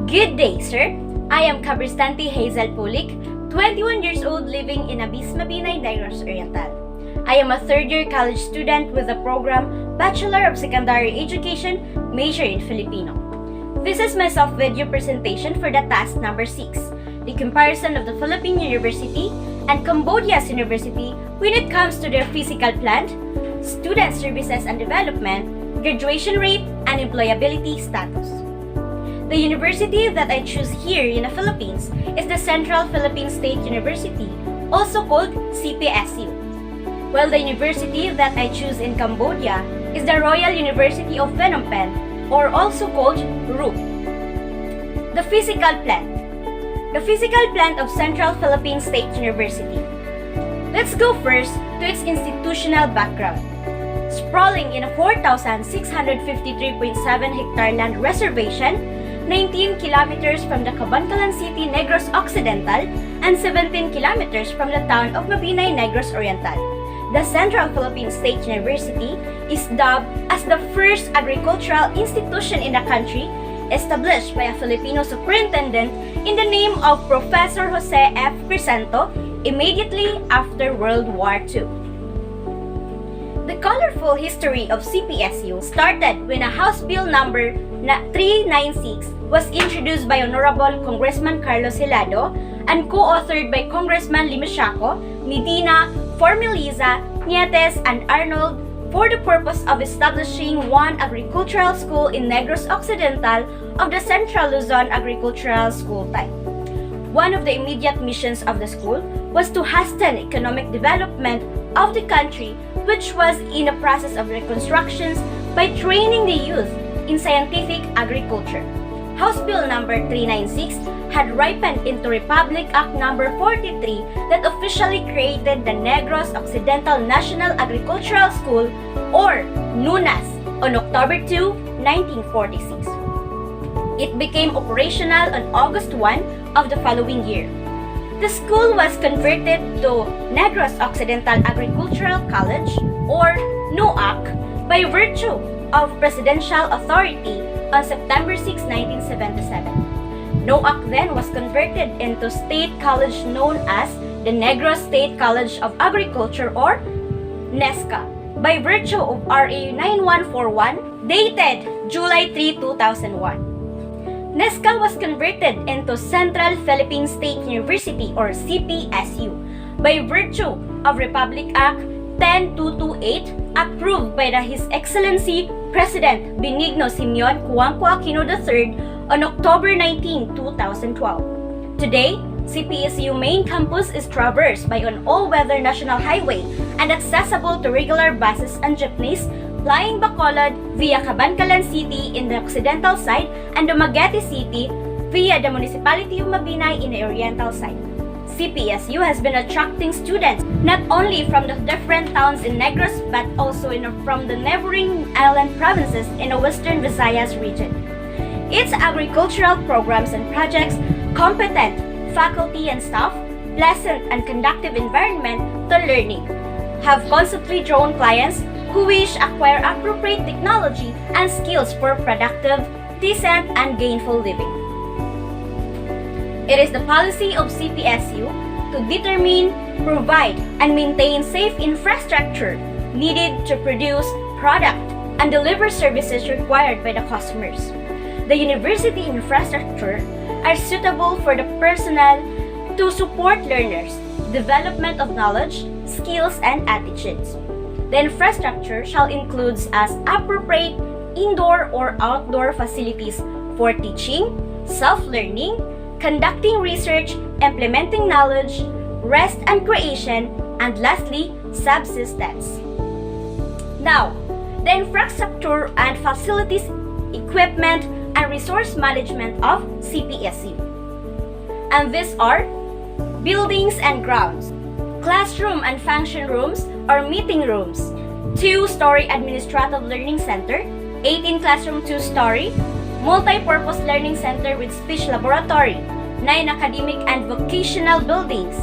Good day, sir. I am Kabristante Hazel, 21 years old, living in Abis Mabinay, Negros Oriental. I am a third-year college student with the program Bachelor of Secondary Education, major in Filipino. This is my self-video presentation for the task number 6, the comparison of the Philippine University and Cambodia's University when it comes to their physical plant, student services and development, graduation rate, and employability status. The university that I choose here in the Philippines is the Central Philippine State University, also called CPSU, while the university that I choose in Cambodia is the Royal University of Phnom Penh, or also called RUPP. The physical plant. The physical plant of Central Philippine State University. Let's go first to its institutional background. Sprawling in a 4,653.7 hectare land reservation, 19 kilometers from the Kabankalan City, Negros Occidental, and 17 kilometers from the town of Mabinay, Negros Oriental. The Central Philippine State University is dubbed as the first agricultural institution in the country, established by a Filipino superintendent in the name of Professor Jose F. Crisanto immediately after World War II. The colorful history of CPSU started when a House Bill number 396 was introduced by Honorable Congressman Carlos Hilado and co-authored by Congressman Limashaco, Medina, Formiliza, Nietes, and Arnold for the purpose of establishing one agricultural school in Negros Occidental of the Central Luzon Agricultural School type. One of the immediate missions of the school was to hasten economic development of the country, which was in the process of reconstructions, by training the youth in scientific agriculture. House Bill number 396 had ripened into Republic Act number 43 that officially created the Negros Occidental National Agricultural School, or NUNAS, on October 2, 1946. It became operational on August 1 of the following year. The school was converted to Negros Occidental Agricultural College, or NOAC, by virtue of presidential authority on September 6, 1977. NOAC then was converted into state college known as the Negros State College of Agriculture, or NESCA, by virtue of RA 9141 dated July 3, 2001. NESCA was converted into Central Philippine State University, or CPSU, by virtue of Republic Act 10228 approved by His Excellency President Benigno Simeon Cuangco Aquino III on October 19, 2012. Today, CPSU main campus is traversed by an all-weather national highway and accessible to regular buses and jeepneys flying Bacolod via Kabankalan City in the occidental side and Dumaguete City via the municipality of Mabinay in the oriental side. CPSU has been attracting students not only from the different towns in Negros but also from the neighboring island provinces in the Western Visayas region. Its agricultural programs and projects, competent faculty and staff, pleasant and conducive environment to learning, have constantly drawn clients who wish to acquire appropriate technology and skills for productive, decent, and gainful living. It is the policy of CPSU to determine, provide, and maintain safe infrastructure needed to produce product and deliver services required by the customers. The university infrastructure are suitable for the personnel to support learners, development of knowledge, skills, and attitudes. The infrastructure shall include as appropriate indoor or outdoor facilities for teaching, self-learning, conducting research, implementing knowledge, rest and creation, and lastly, subsistence. Now, the infrastructure and facilities, equipment, and resource management of CPSU. And these are buildings and grounds, classroom and function rooms or meeting rooms, 2-story administrative learning center, 18 classroom 2-story, multi-purpose learning center with speech laboratory, 9 academic and vocational buildings,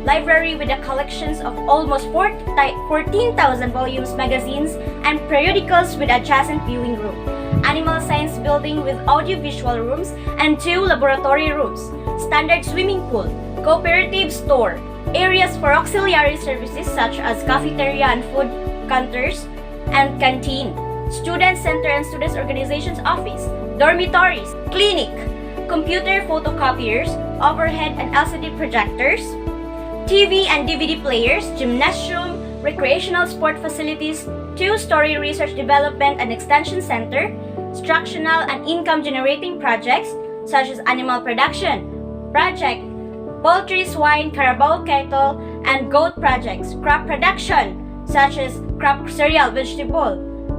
library with a collections of almost 14,000 volumes, magazines, and periodicals with adjacent viewing room, animal science building with audiovisual rooms and 2 laboratory rooms, standard swimming pool, cooperative store, areas for auxiliary services such as cafeteria and food counters and canteen, student center and students organizations office, dormitories, clinic, computer photocopiers, overhead and LCD projectors, TV and DVD players, gymnasium, recreational sport facilities, 2-story research development and extension center, instructional and income generating projects such as animal production project, poultry, swine, carabao, cattle, and goat projects, crop production such as crop cereal, vegetable,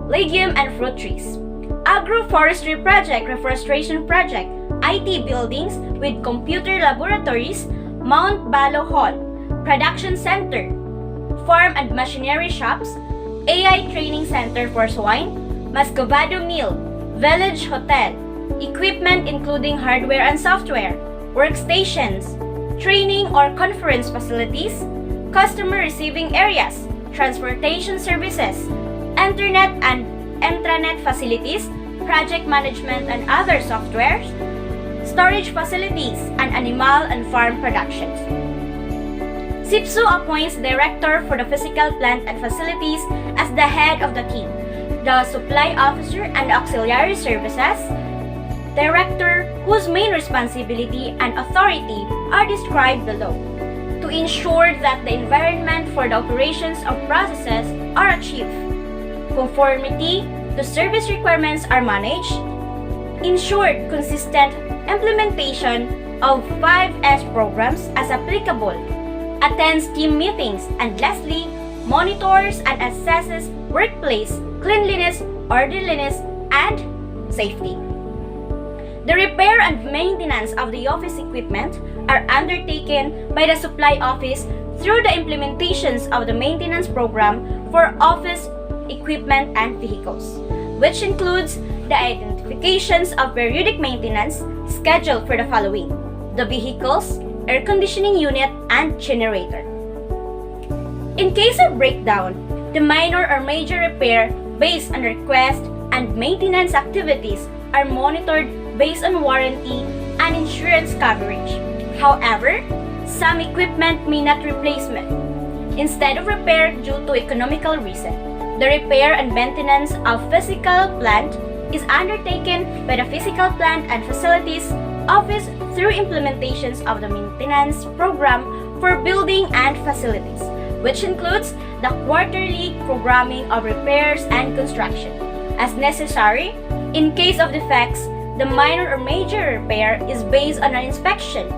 legume, and fruit trees, agroforestry project, reforestation project, IT buildings with computer laboratories, Mount Balo Hall, production center, farm and machinery shops, AI training center for swine, Mascovado Mill, village hotel, equipment including hardware and software, workstations, training or conference facilities, customer receiving areas, transportation services, internet and intranet facilities, project management and other softwares, storage facilities, and animal and farm productions. CPSU appoints director for the physical plant and facilities as the head of the team, the supply officer and auxiliary services director, whose main responsibility and authority are described below, to ensure that the environment for the operations of processes are achieved, conformity to service requirements are managed, ensured consistent implementation of 5S programs as applicable, attends team meetings, and lastly, monitors and assesses workplace cleanliness, orderliness, and safety. The repair and maintenance of the office equipment are undertaken by the supply office through the implementations of the maintenance program for office equipment and vehicles, which includes the identifications of periodic maintenance scheduled for the following: the vehicles, air conditioning unit, and generator. In case of breakdown, the minor or major repair based on request and maintenance activities are monitored based on warranty and insurance coverage. However, some equipment may not replacement. Instead of repair due to economical reason, the repair and maintenance of physical plant is undertaken by the physical plant and facilities office through implementations of the maintenance program for building and facilities, which includes the quarterly programming of repairs and construction. As necessary, in case of defects, the minor or major repair is based on an inspection,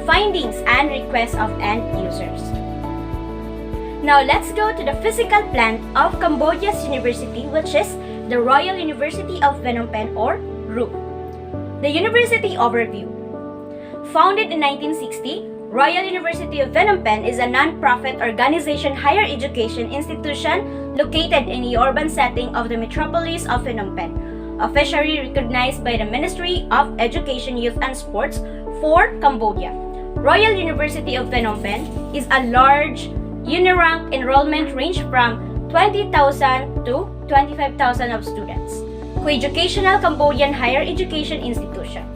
findings, and requests of end users. Now let's go to the physical plant of Cambodia's university, which is the Royal University of Phnom Penh, or RUPP. The university overview. Founded in 1960, Royal University of Phnom Penh is a non-profit organization higher education institution located in the urban setting of the metropolis of Phnom Penh, officially recognized by the Ministry of Education, Youth and Sports for Cambodia. Royal University of Phnom Penh is a large uni-rank enrollment range from 20,000 to 25,000 of students. Co-educational Cambodian higher education institution.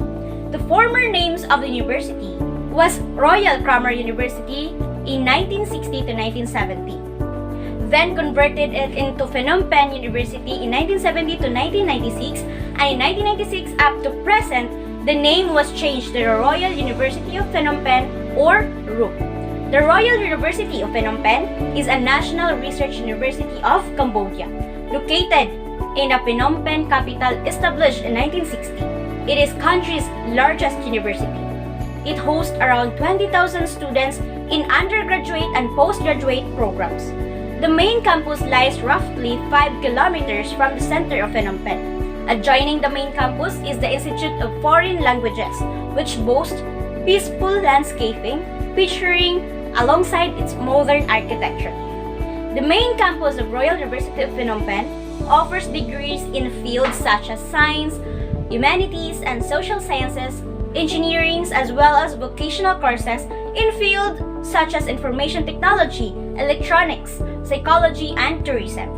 The former names of the university was Royal Kramer University in 1960 to 1970. Then converted it into Phnom Penh University in 1970 to 1996, and in 1996 up to present, the name was changed to the Royal University of Phnom Penh, or RUPP. The Royal University of Phnom Penh is a national research university of Cambodia, located in the Phnom Penh capital, established in 1960. It is country's largest university. It hosts around 20,000 students in undergraduate and postgraduate programs. The main campus lies roughly 5 kilometers from the center of Phnom Penh. Adjoining the main campus is the Institute of Foreign Languages, which boasts peaceful landscaping featuring alongside its modern architecture. The main campus of Royal University of Phnom Penh offers degrees in fields such as science, humanities, and social sciences, engineering, as well as vocational courses in fields such as information technology, electronics, psychology, and tourism.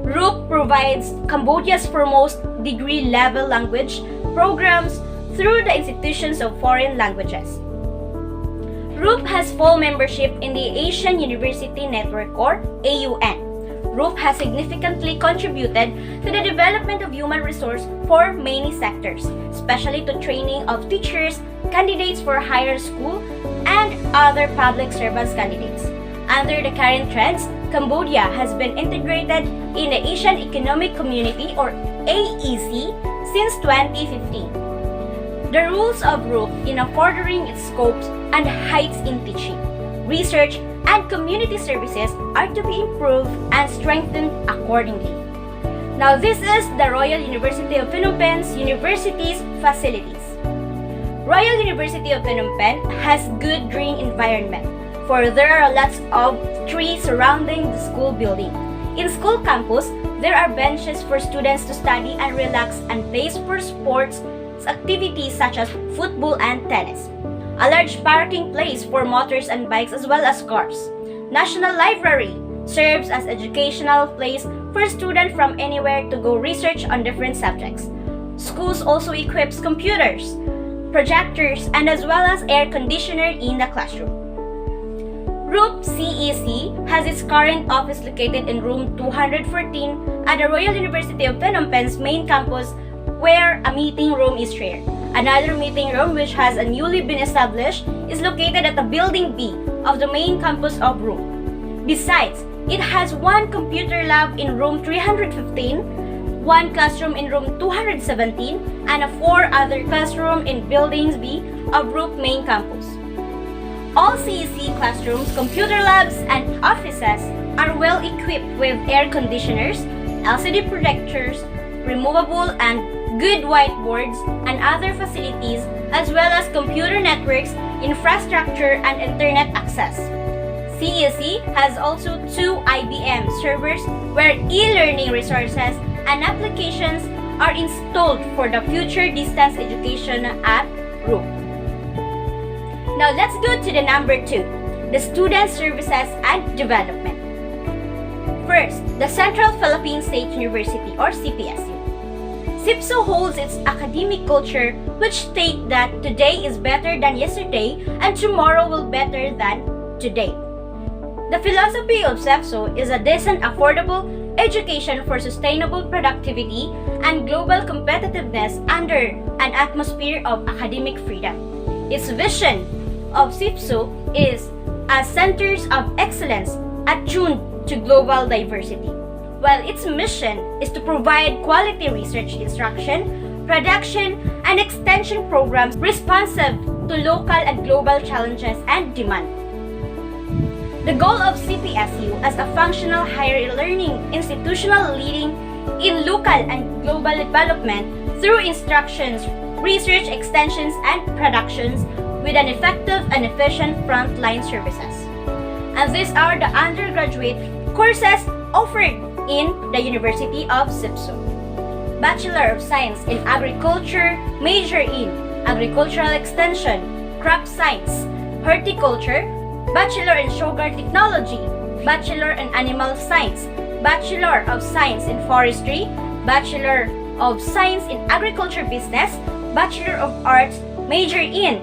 RUPP provides Cambodia's foremost degree level language programs through the Institutions of Foreign Languages. RUPP has full membership in the Asian University Network or AUN. RUPP has significantly contributed to the development of human resource for many sectors, especially to training of teachers, candidates for higher school, and other public service candidates. Under the current trends, Cambodia has been integrated in the Asian Economic Community or AEC since 2015. The rules of RUPP in furthering its scopes and heights in teaching, research, and community services are to be improved and strengthened accordingly. Now this is the Royal University of Phnom Penh's University's facilities. Royal University of Phnom Penh has good green environment, for there are lots of trees surrounding the school building. In school campus, there are benches for students to study and relax and place for sports activities such as football and tennis. A large parking place for motors and bikes as well as cars. National Library serves as educational place for students from anywhere to go research on different subjects. Schools also equips computers, projectors, and as well as air conditioner in the classroom. RUPP CEC has its current office located in room 214 at the Royal University of Phnom Penh's main campus, where a meeting room is shared. Another meeting room, which has a newly been established, is located at the building B of the main campus of RUPP. Besides, it has one computer lab in room 315, one classroom in room 217, and 4 other classrooms in buildings B of RUPP main campus. All CEC classrooms, computer labs, and offices are well equipped with air conditioners, LCD projectors, removable and good whiteboards, and other facilities, as well as computer networks, infrastructure, and internet access. CEC has also 2 IBM servers where e-learning resources and applications are installed for the future distance education at RUPP. Now let's go to the number 2, the Student Services and Development. First, the Central Philippine State University or CPSU. CPSU holds its academic culture, which states that today is better than yesterday and tomorrow will be better than today. The philosophy of CPSU is a decent, affordable education for sustainable productivity and global competitiveness under an atmosphere of academic freedom. Its vision of CPSU is as centers of excellence attuned to global diversity, while its mission is to provide quality research instruction, production, and extension programs responsive to local and global challenges and demand. The goal of CPSU as a functional higher learning institutional leading in local and global development through instructions, research extensions, and productions with an effective and efficient frontline services. And these are the undergraduate courses offered in the University of CPSU. Bachelor of Science in Agriculture, major in Agricultural Extension, Crop Science, Horticulture, Bachelor in Sugar Technology, Bachelor in Animal Science, Bachelor of Science in Forestry, Bachelor of Science in Agriculture Business, Bachelor of Arts, major in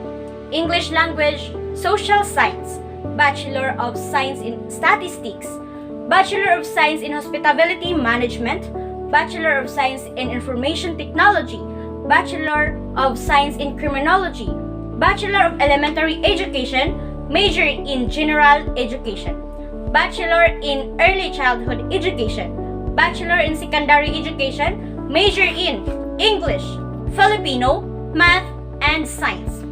English Language, Social Science, Bachelor of Science in Statistics, Bachelor of Science in Hospitality Management, Bachelor of Science in Information Technology, Bachelor of Science in Criminology, Bachelor of Elementary Education, major in General Education, Bachelor in Early Childhood Education, Bachelor in Secondary Education, major in English, Filipino, Math, and Science,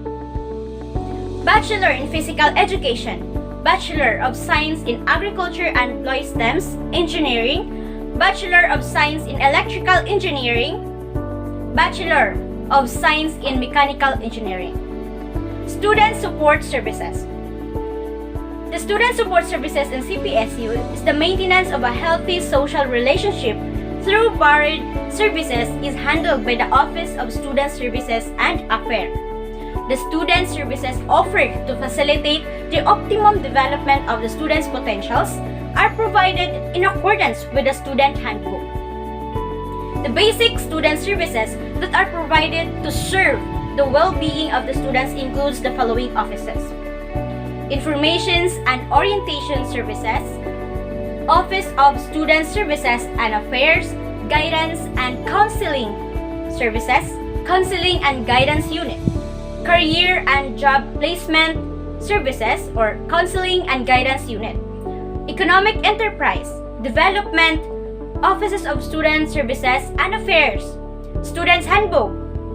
Bachelor in Physical Education, Bachelor of Science in Agriculture and Applied STEMs Engineering, Bachelor of Science in Electrical Engineering, Bachelor of Science in Mechanical Engineering. Student Support Services. The Student Support Services in CPSU is the maintenance of a healthy social relationship through varied services is handled by the Office of Student Services and Affairs. The student services offered to facilitate the optimum development of the students' potentials are provided in accordance with the Student Handbook. The basic student services that are provided to serve the well-being of the students includes the following offices: Informations and Orientation Services, Office of Student Services and Affairs, Guidance and Counseling Services, Counseling and Guidance Unit, Career and Job Placement Services or Counseling and Guidance Unit, Economic Enterprise, Development, Offices of Student Services and Affairs, Students Handbook,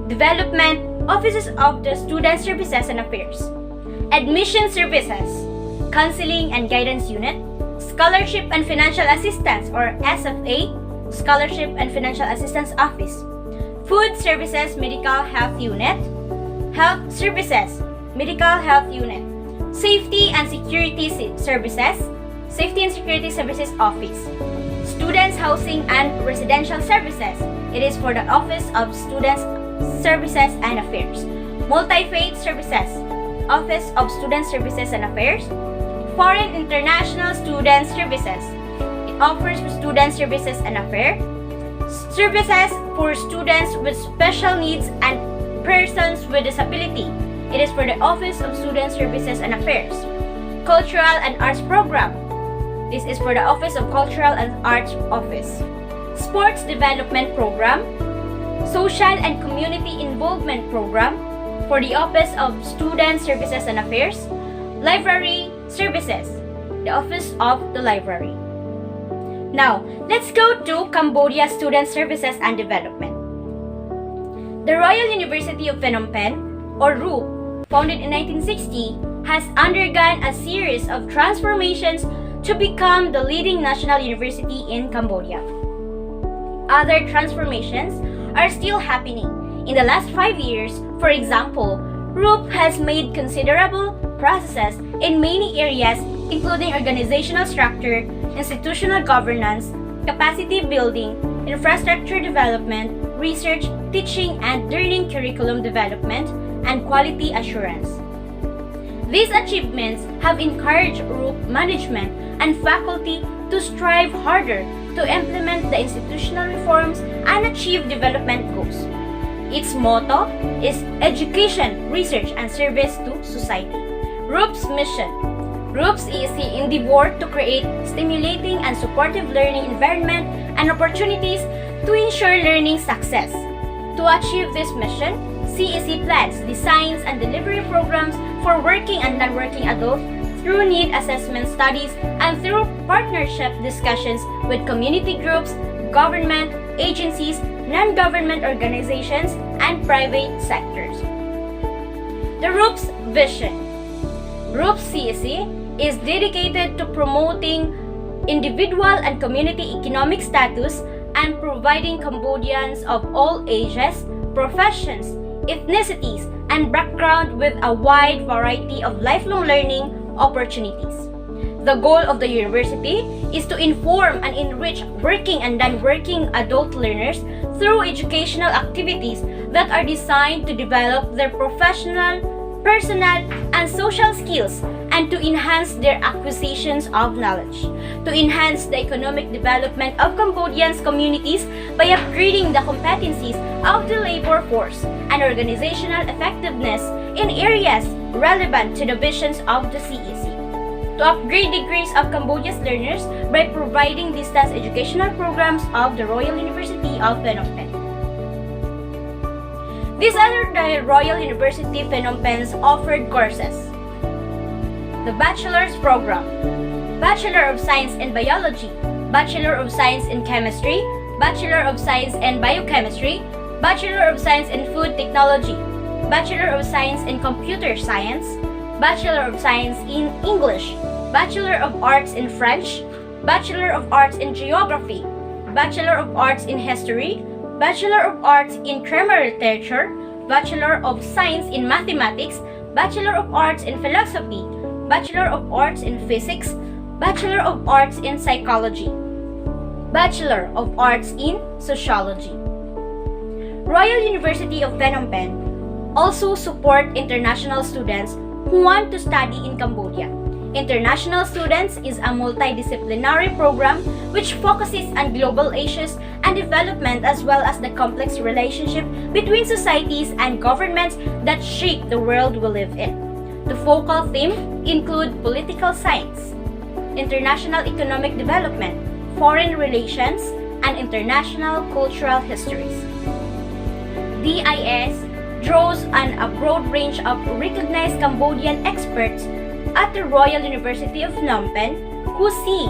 Development, Offices of the Student Services and Affairs, Admission Services, Counseling and Guidance Unit, Scholarship and Financial Assistance or SFA, Scholarship and Financial Assistance Office, Food Services Medical Health Unit, Health Services, Medical Health Unit, Safety and Security Services, Safety and Security Services Office, Students Housing and Residential Services. It is for the Office of Students Services and Affairs, Multi-Faith Services, Office of Student Services and Affairs, Foreign International Student Services. It offers student services and affairs, services for students with special needs and persons with disability. It is for the Office of Student Services and Affairs. Cultural and Arts Program. This is for the Office of Cultural and Arts Office. Sports Development Program. Social and Community Involvement Program for the Office of Student Services and Affairs. Library Services, the Office of the Library. Now, let's go to Cambodia Student Services and Development. The Royal University of Phnom Penh, or RUPP, founded in 1960, has undergone a series of transformations to become the leading national university in Cambodia. Other transformations are still happening. In the last 5 years, for example, RUPP has made considerable processes in many areas, including organizational structure, institutional governance, capacity building, infrastructure development, research, teaching and learning curriculum development, and quality assurance. These achievements have encouraged RUPP management and faculty to strive harder to implement the institutional reforms and achieve development goals. Its motto is Education, Research, and Service to Society. RUPP's mission. RUPP's EC endeavor to create stimulating and supportive learning environment and opportunities to ensure learning success. To achieve this mission, CEC plans, designs, and delivery programs for working and non-working adults through need assessment studies and through partnership discussions with community groups, government, agencies, non-government organizations, and private sectors. The RUPP's vision. RUPP CEC is dedicated to promoting individual and community economic status and providing Cambodians of all ages, professions, ethnicities, and background with a wide variety of lifelong learning opportunities. The goal of the university is to inform and enrich working and non-working adult learners through educational activities that are designed to develop their professional, personal, and social skills and to enhance their acquisitions of knowledge, to enhance the economic development of Cambodians' communities by upgrading the competencies of the labor force and organizational effectiveness in areas relevant to the visions of the CEC, to upgrade degrees of Cambodia's learners by providing distance educational programs of the Royal University of Phnom Penh. These are the Royal University Phnom Penh's offered courses. The Bachelor's Program, Bachelor of Science in Biology, Bachelor of Science in Chemistry, Bachelor of Science in Biochemistry, Bachelor of Science in Food Technology, Bachelor of Science in Computer Science, Bachelor of Science in English, Bachelor of Arts in French, Bachelor of Arts in Geography, Bachelor of Arts in History, Bachelor of Arts in Grammar Literature, Bachelor of Science in Mathematics, Bachelor of Arts in Philosophy, Bachelor of Arts in Physics, Bachelor of Arts in Psychology, Bachelor of Arts in Sociology. Royal University of Phnom Penh also support international students who want to study in Cambodia. International Students is a multidisciplinary program which focuses on global issues and development as well as the complex relationship between societies and governments that shape the world we live in. The focal themes include political science, international economic development, foreign relations, and international cultural histories. DIS draws on a broad range of recognized Cambodian experts at the Royal University of Phnom Penh who see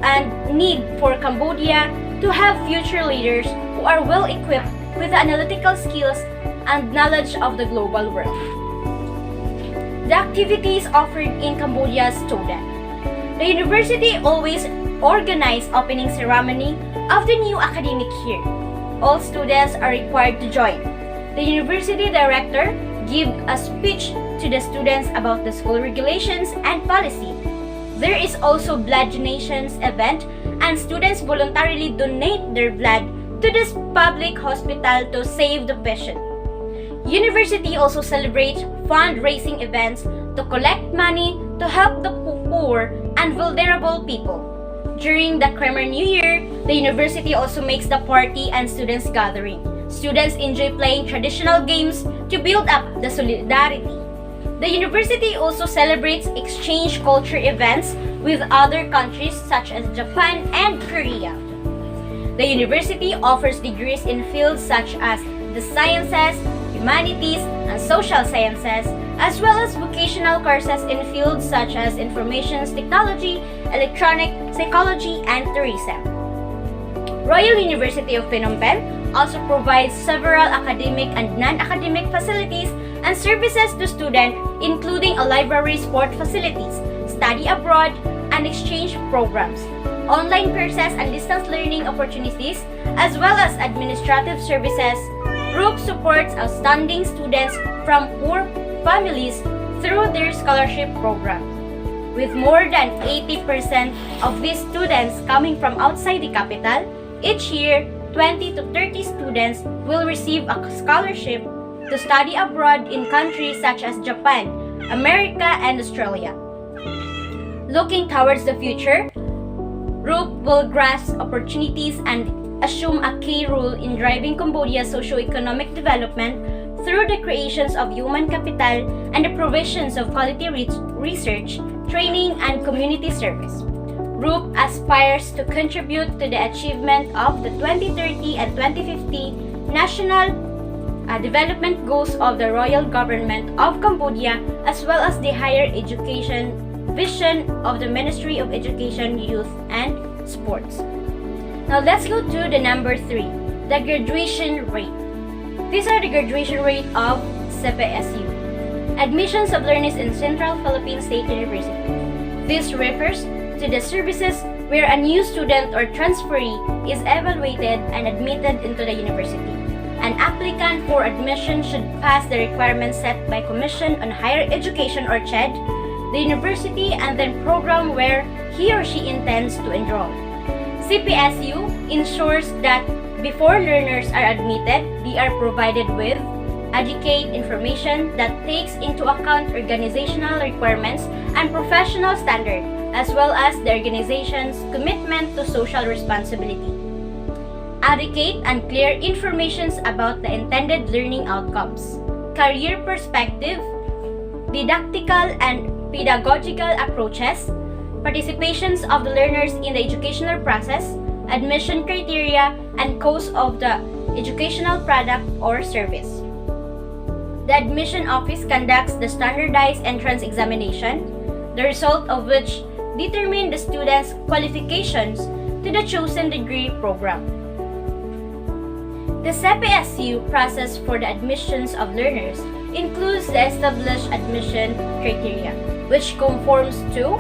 a need for Cambodia to have future leaders who are well equipped with the analytical skills and knowledge of the global world. The activities offered in Cambodia's student. The university always organizes opening ceremony of the new academic year. All students are required to join. The university director gives a speech to the students about the school regulations and policy. There is also blood donations event and students voluntarily donate their blood to this public hospital to save the patient. University also celebrates fundraising events to collect money to help the poor and vulnerable people. During the Khmer New Year, the university also makes the party and students gathering. Students enjoy playing traditional games to build up the solidarity. The university also celebrates exchange culture events with other countries such as Japan and Korea. The university offers degrees in fields such as the sciences, humanities, and social sciences, as well as vocational courses in fields such as information technology, electronic, psychology, and tourism. Royal University of Phnom Penh also provides several academic and non-academic facilities and services to students, including a library, sport facilities, study abroad, and exchange programs, online courses and distance learning opportunities, as well as administrative services. RUPP supports outstanding students from poor families through their scholarship program. With more than 80% of these students coming from outside the capital, each year, 20 to 30 students will receive a scholarship to study abroad in countries such as Japan, America, and Australia. Looking towards the future, RUPP will grasp opportunities and assume a key role in driving Cambodia's socio-economic development through the creations of human capital and the provisions of quality research, training, and community service. RUPP aspires to contribute to the achievement of the 2030 and 2050 national development goals of the Royal Government of Cambodia, as well as the higher education vision of the Ministry of Education, Youth, and Sports. Now let's go to the number 3, the graduation rate. These are the graduation rate of CPSU, Admissions of Learners in Central Philippine State University. This refers to the services where a new student or transferee is evaluated and admitted into the university. An applicant for admission should pass the requirements set by Commission on Higher Education or CHED, the university and then program where he or she intends to enroll. CPSU ensures that before learners are admitted, they are provided with adequate information that takes into account organizational requirements and professional standards, as well as the organization's commitment to social responsibility. Adequate and clear information about the intended learning outcomes, career perspective, didactical and pedagogical approaches, participations of the learners in the educational process, admission criteria, and cost of the educational product or service. The admission office conducts the standardized entrance examination, the result of which determine the student's qualifications to the chosen degree program. The CPSU process for the admissions of learners includes the established admission criteria, which conforms to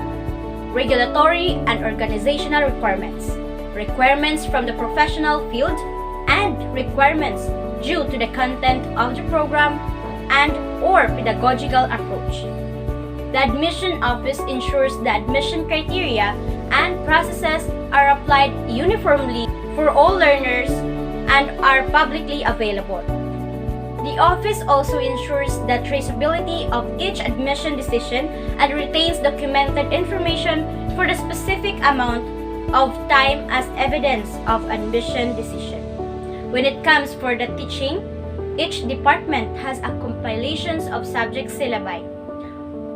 regulatory and organizational requirements, requirements from the professional field, and requirements due to the content of the program and or pedagogical approach. The admission office ensures the admission criteria and processes are applied uniformly for all learners and are publicly available. The office also ensures the traceability of each admission decision and retains documented information for the specific amount of time as evidence of admission decision. When it comes for the teaching, each department has a compilations of subject syllabi.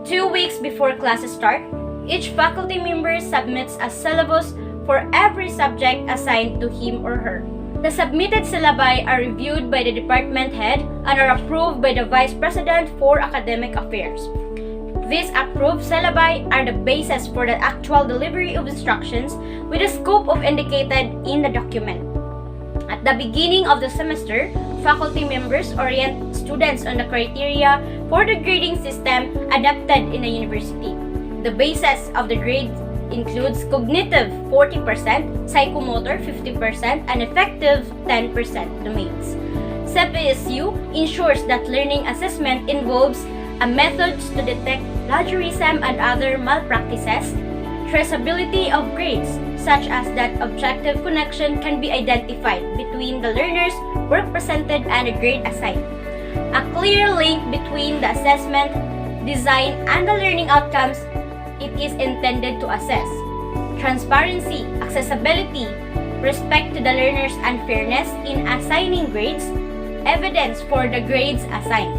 2 weeks before classes start, each faculty member submits a syllabus for every subject assigned to him or her. The submitted syllabi are reviewed by the department head and are approved by the Vice President for Academic Affairs. These approved syllabi are the basis for the actual delivery of instructions with the scope of indicated in the document. At the beginning of the semester, faculty members orient students on the criteria for the grading system adopted in the university. The basis of the grade includes cognitive 40%, psychomotor 50%, and affective 10% domains. CPSU ensures that learning assessment involves a method to detect plagiarism and other malpractices, traceability of grades, such as that objective connection can be identified between the learner's work presented and the grade assigned. A clear link between the assessment, design, and the learning outcomes it is intended to assess. Transparency, accessibility, respect to the learners, and fairness in assigning grades, evidence for the grades assigned.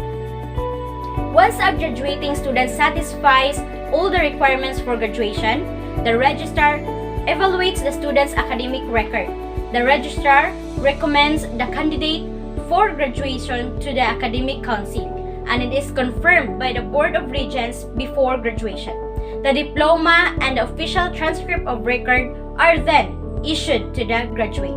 Once a graduating student satisfies all the requirements for graduation, the registrar evaluates the student's academic record. The registrar recommends the candidate for graduation to the academic council, and it is confirmed by the Board of Regents before graduation. The diploma and the official transcript of record are then issued to the graduate.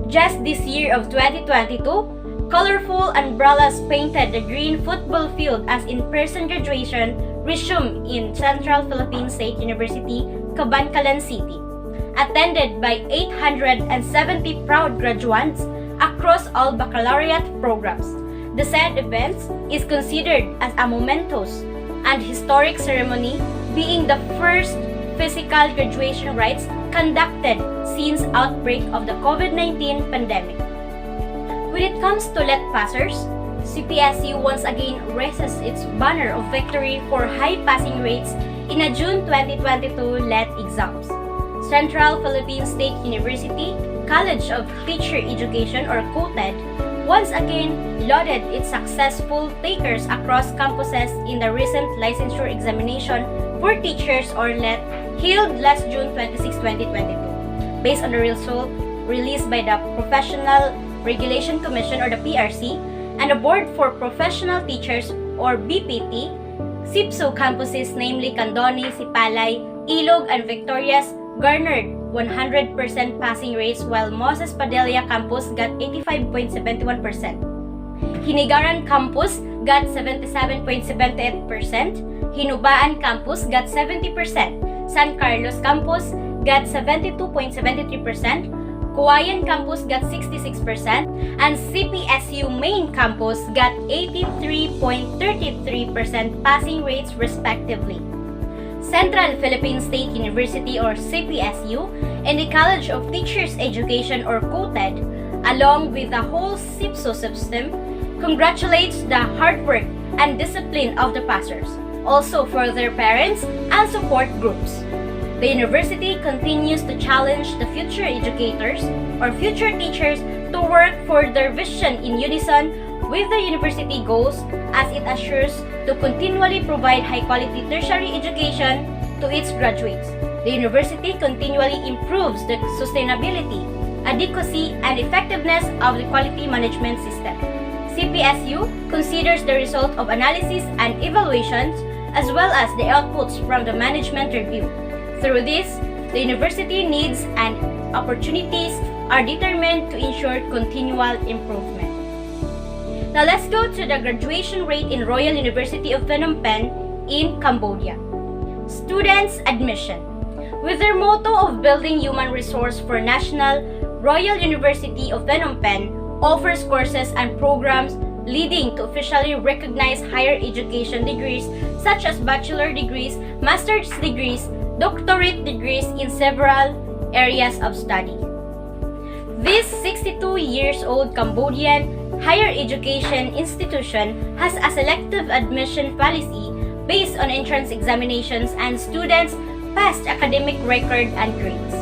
Just this year of 2022, colorful umbrellas painted the green football field as in-person graduation resumed in Central Philippine State University, Cabancalan City, attended by 870 proud graduates across all baccalaureate programs. The said event is considered as a momentous and historic ceremony, being the first physical graduation rites conducted since outbreak of the COVID-19 pandemic. When it comes to let passers, CPSU once again raises its banner of victory for high passing rates in a June 2022 let exams. Central Philippine State University College of Teacher Education, or COTED, once again lauded its successful takers across campuses in the recent licensure examination for teachers, or LET, held last June 26, 2022. Based on the result released by the Professional Regulation Commission, or the PRC, and the Board for Professional Teachers, or BPT, CPSU campuses, namely Candoni, Sipalay, Ilog, and Victorias, garnered 100% passing rates, while Moses Padilla campus got 85.71%. Hinigaran campus got 77.78%. Hinubaan campus got 70%. San Carlos campus got 72.73%. Kuwayan campus got 66%. And CPSU main campus got 83.33% passing rates respectively. Central Philippine State University, or CPSU, and the College of Teachers Education, or COTED, along with the whole CPSU system, congratulates the hard work and discipline of the passers, also for their parents and support groups. The university continues to challenge the future educators or future teachers to work for their vision in unison with the university goals, as it assures to continually provide high-quality tertiary education to its graduates. The university continually improves the sustainability, adequacy, and effectiveness of the quality management system. CPSU considers the result of analysis and evaluations as well as the outputs from the management review. Through this, the university needs and opportunities are determined to ensure continual improvement. Now let's go to the graduation rate in Royal University of Phnom Penh in Cambodia. Students' admission. With their motto of building human resource for national, Royal University of Phnom Penh offers courses and programs leading to officially recognized higher education degrees such as bachelor degrees, master's degrees, doctorate degrees in several areas of study. This 62 years old Cambodian higher education institution has a selective admission policy based on entrance examinations and students' past academic record and grades.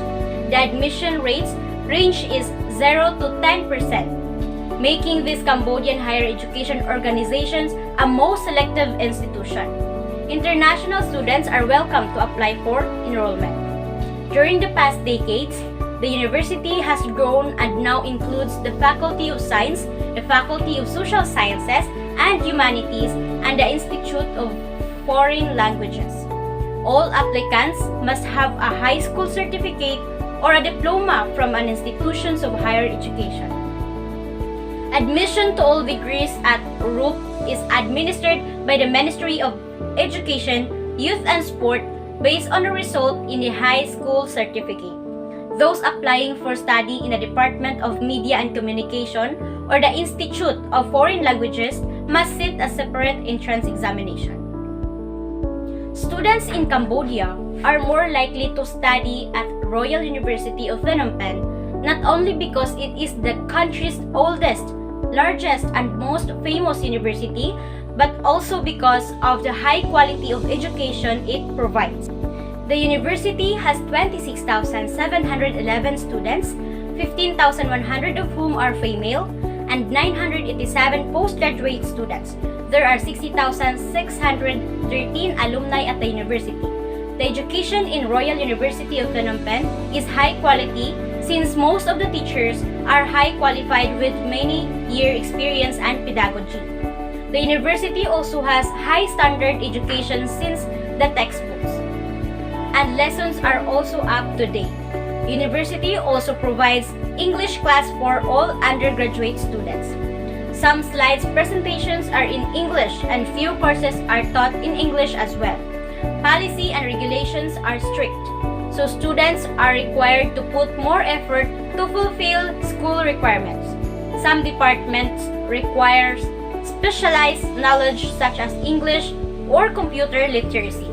The admission rates range is 0 to 10%, making these Cambodian higher education organizations a most selective institution. International students are welcome to apply for enrollment. During the past decades, the university has grown and now includes the Faculty of Science, the Faculty of Social Sciences and Humanities, and the Institute of Foreign Languages. All applicants must have a high school certificate or a diploma from an institution of higher education. Admission to all degrees at RUPP is administered by the Ministry of Education, Youth and Sport based on the result in the high school certificate. Those applying for study in the Department of Media and Communication or the Institute of Foreign Languages must sit a separate entrance examination. Students in Cambodia are more likely to study at Royal University of Phnom Penh, not only because it is the country's oldest, largest, and most famous university, but also because of the high quality of education it provides. The university has 26,711 students, 15,100 of whom are female, and 987 postgraduate students. There are 60,613 alumni at the university. The education in Royal University of Phnom Penh is high quality since most of the teachers are high qualified with many year experience and pedagogy. The university also has high standard education since the textbooks and lessons are also up to date. University also provides English class for all undergraduate students. Some slides presentations are in English and few courses are taught in English as well. Policy and regulations are strict, so students are required to put more effort to fulfill school requirements. Some departments require specialized knowledge such as English or computer literacies.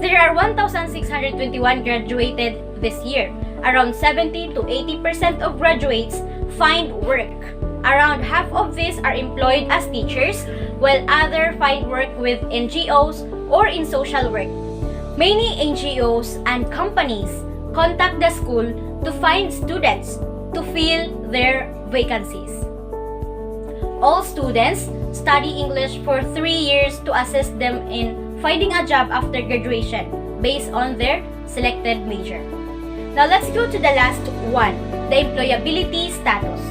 There are 1,621 graduated this year. Around 70 to 80% of graduates find work. Around half of these are employed as teachers, while others find work with NGOs or in social work. Many NGOs and companies contact the school to find students to fill their vacancies. All students study English for 3 years to assist them in finding a job after graduation based on their selected major. Now let's go to the last one, the employability status.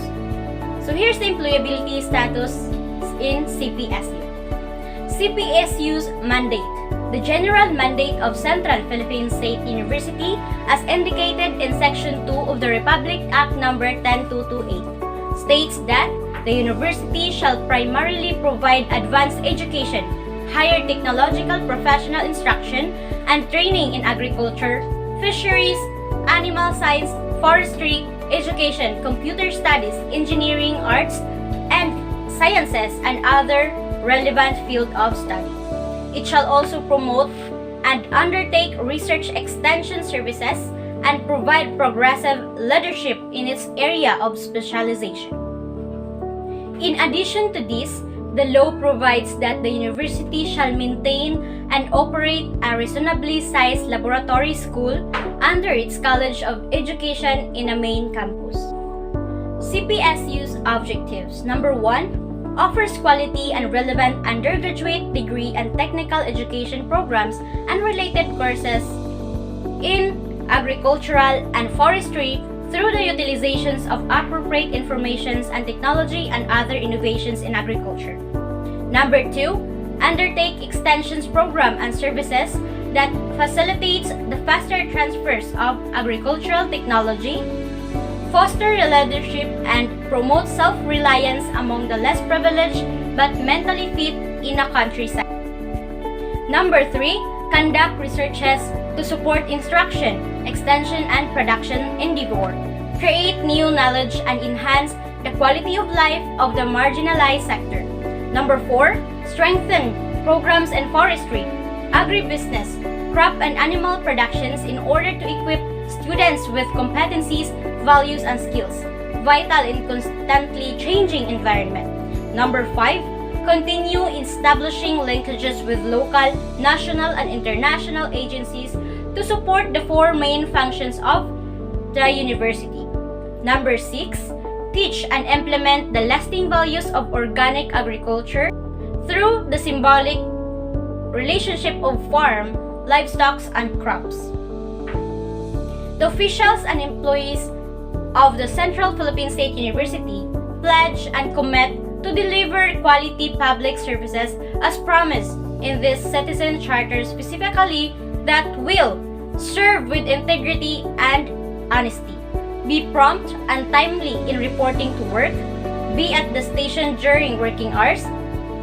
So here's the employability status in CPSU. CPSU's mandate. The general mandate of Central Philippine State University as indicated in Section 2 of the Republic Act No. 10228 states that the university shall primarily provide advanced education, higher technological professional instruction, and training in agriculture, fisheries, animal science, forestry, education, computer studies, engineering, arts, and sciences, and other relevant field of study. It shall also promote and undertake research extension services and provide progressive leadership in its area of specialization. In addition to this, the law provides that the university shall maintain and operate a reasonably sized laboratory school under its College of Education in a main campus. CPSU's objectives. Number 1, offers quality and relevant undergraduate degree and technical education programs and related courses in agricultural and forestry through the utilizations of appropriate informations and technology and other innovations in agriculture. Number 2, undertake extensions program and services that facilitates the faster transfers of agricultural technology, foster leadership, and promote self-reliance among the less privileged but mentally fit in a countryside. Number 3, conduct researches to support instruction, extension, and production endeavor, create new knowledge, and enhance the quality of life of the marginalized sector. Number 4, strengthen programs in forestry, agribusiness, crop and animal productions in order to equip students with competencies, values, and skills. vital in constantly changing environment. Number 5, continue establishing linkages with local, national, and international agencies to support the 4 main functions of the university. Number 6, teach and implement the lasting values of organic agriculture through the symbolic relationship of farm, livestock, and crops. The officials and employees of the Central Philippine State University pledge and commit to deliver quality public services as promised in this citizen charter, specifically that will serve with integrity and honesty, be prompt and timely in reporting to work, be at the station during working hours,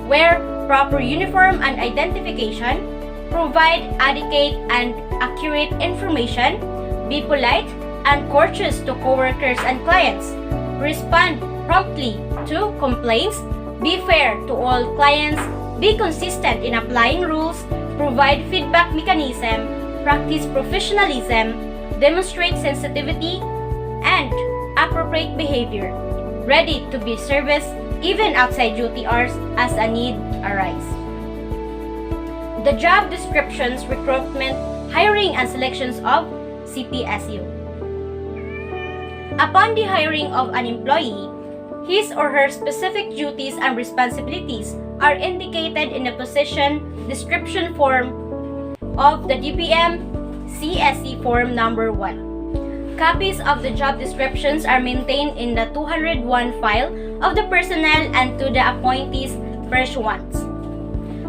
wear proper uniform and identification, provide adequate and accurate information, be polite and courteous to coworkers and clients, respond promptly to complaints, be fair to all clients, be consistent in applying rules, provide feedback mechanism, practice professionalism, demonstrate sensitivity and appropriate behavior, ready to be service even outside duty hours as a need arise. The job descriptions, recruitment, hiring, and selections of CPSU. Upon the hiring of an employee, his or her specific duties and responsibilities are indicated in the position description form of the DPM CSE Form Number 1. Copies of the job descriptions are maintained in the 201 file of the personnel and to the appointees fresh ones.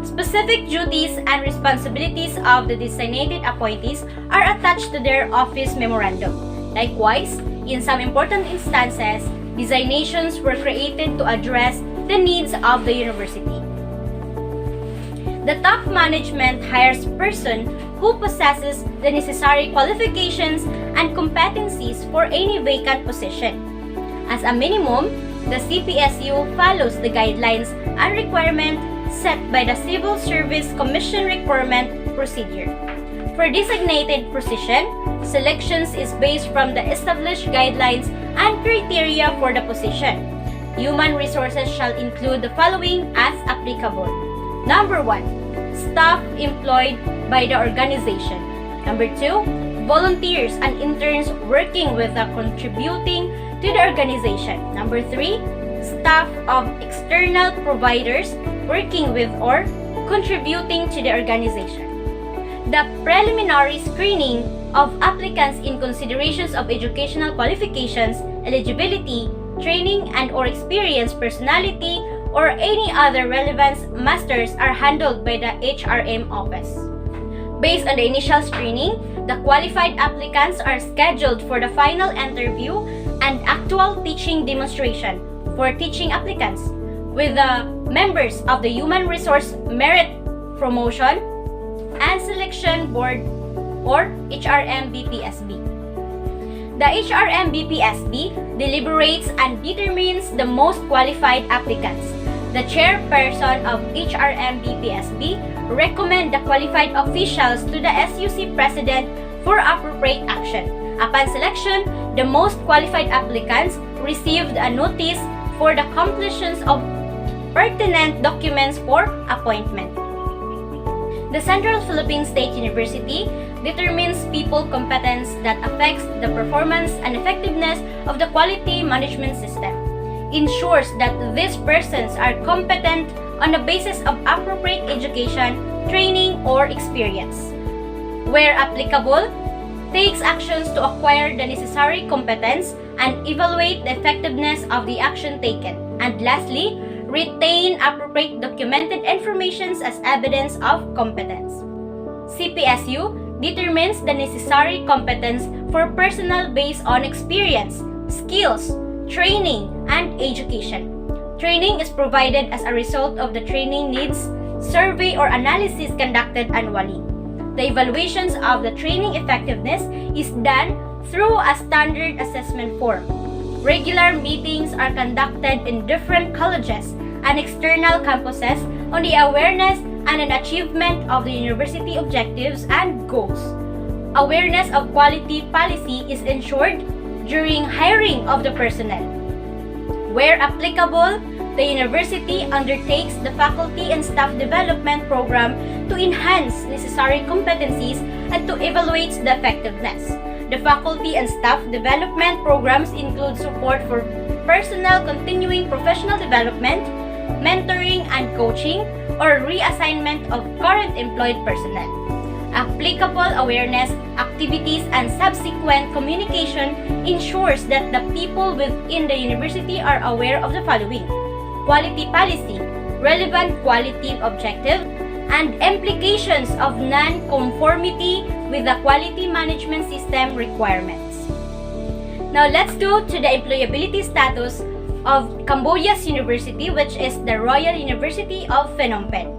Specific duties and responsibilities of the designated appointees are attached to their office memorandum. Likewise, in some important instances, designations were created to address the needs of the university. The top management hires person who possesses the necessary qualifications and competencies for any vacant position. As a minimum, the CPSU follows the guidelines and requirements set by the Civil Service Commission Requirement Procedure. For designated position, selections is based from the established guidelines and criteria for the position. Human resources shall include the following as applicable. Number 1, staff employed by the organization. Number 2, volunteers and interns working with or contributing to the organization. Number 3, staff of external providers working with or contributing to the organization. The preliminary screening of applicants in considerations of educational qualifications, eligibility, training and or experience, personality, or any other relevant matters are handled by the HRM office. Based on the initial screening, the qualified applicants are scheduled for the final interview and actual teaching demonstration for teaching applicants with the members of the Human Resource Merit Promotion and Selection Board or HRM-BPSB. The HRM-BPSB deliberates and determines the most qualified applicants. The chairperson of HRM-BPSB recommend the qualified officials to the SUC president for appropriate action. Upon selection, the most qualified applicants received a notice for the completion of pertinent documents for appointment. The Central Philippine State University determines people competence that affects the performance and effectiveness of the quality management system, ensures that these persons are competent on the basis of appropriate education, training, or experience. Where applicable, takes actions to acquire the necessary competence and evaluate the effectiveness of the action taken. And lastly, retain appropriate documented information as evidence of competence. CPSU determines the necessary competence for personnel based on experience, skills, training, and education. Training is provided as a result of the training needs survey or analysis conducted annually. The evaluations of the training effectiveness is done through a standard assessment form. Regular meetings are conducted in different colleges and external campuses on the awareness and an achievement of the university objectives and goals. Awareness of quality policy is ensured during hiring of the personnel. Where applicable, the university undertakes the faculty and staff development program to enhance necessary competencies and to evaluate the effectiveness. The faculty and staff development programs include support for personnel continuing professional development, mentoring and coaching, or reassignment of current employed personnel. Applicable awareness activities and subsequent communication ensures that the people within the university are aware of the following: quality policy, relevant quality objective, and implications of non-conformity with the quality management system requirements. Now let's go to the employability status of Cambodia's university, which is the Royal University of Phnom Penh.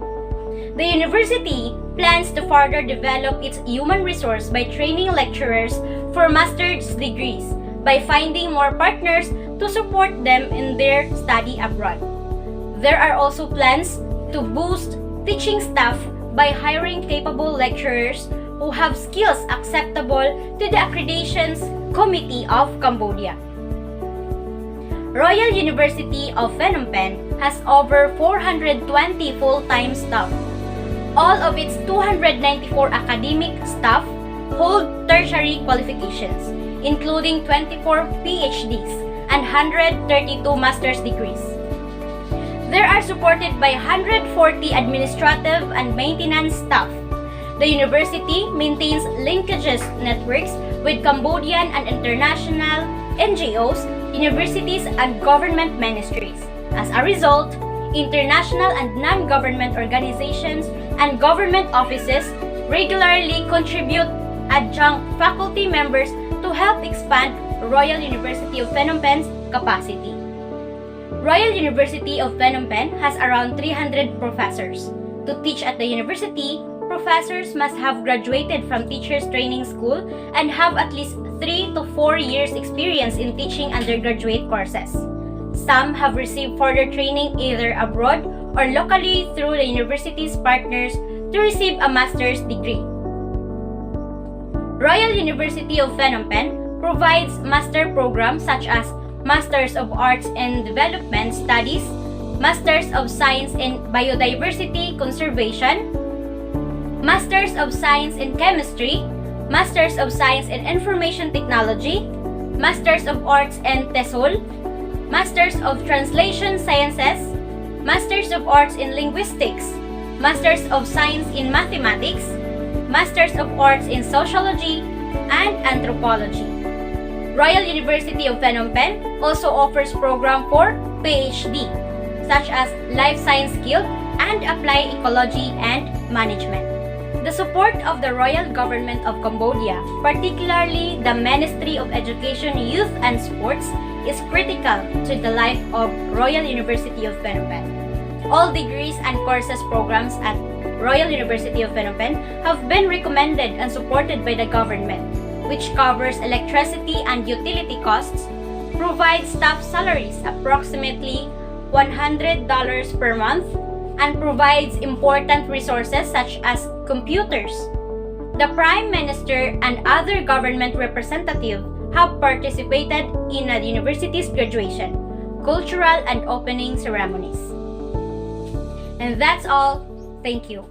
The university plans to further develop its human resource by training lecturers for master's degrees, by finding more partners to support them in their study abroad. There are also plans to boost teaching staff by hiring capable lecturers who have skills acceptable to the Accreditations Committee of Cambodia. Royal University of Phnom Penh has over 420 full-time staff. All of its 294 academic staff hold tertiary qualifications, including 24 PhDs and 132 master's degrees. They are supported by 140 administrative and maintenance staff. The university maintains linkages networks with Cambodian and international NGOs, universities, and government ministries. As a result, international and non-government organizations and government offices regularly contribute adjunct faculty members to help expand Royal University of Phnom Penh's capacity. Royal University of Phnom Penh has around 300 professors. To teach at the university, professors must have graduated from teachers training school and have at least 3 to 4 years experience in teaching undergraduate courses. Some have received further training either abroad or locally through the university's partners to receive a master's degree. Royal University of Phnom Penh provides master programs such as Masters of Arts in Development Studies, Masters of Science in Biodiversity Conservation, Masters of Science in Chemistry, Masters of Science in Information Technology, Masters of Arts in TESOL, Masters of Translation Sciences, Masters of Arts in Linguistics, Masters of Science in Mathematics, Masters of Arts in Sociology, and Anthropology. Royal University of Phnom Penh also offers programs for PhD, such as Life Science Skilled and Applied Ecology and Management. The support of the Royal Government of Cambodia, particularly the Ministry of Education, Youth and Sports, is critical to the life of Royal University of Phnom Penh. All degrees and courses programs at Royal University of Phnom Penh have been recommended and supported by the government, which covers electricity and utility costs, provides staff salaries approximately $100 per month, and provides important resources such as computers. The Prime Minister and other government representatives have participated in the university's graduation, cultural and opening ceremonies. And that's all. Thank you.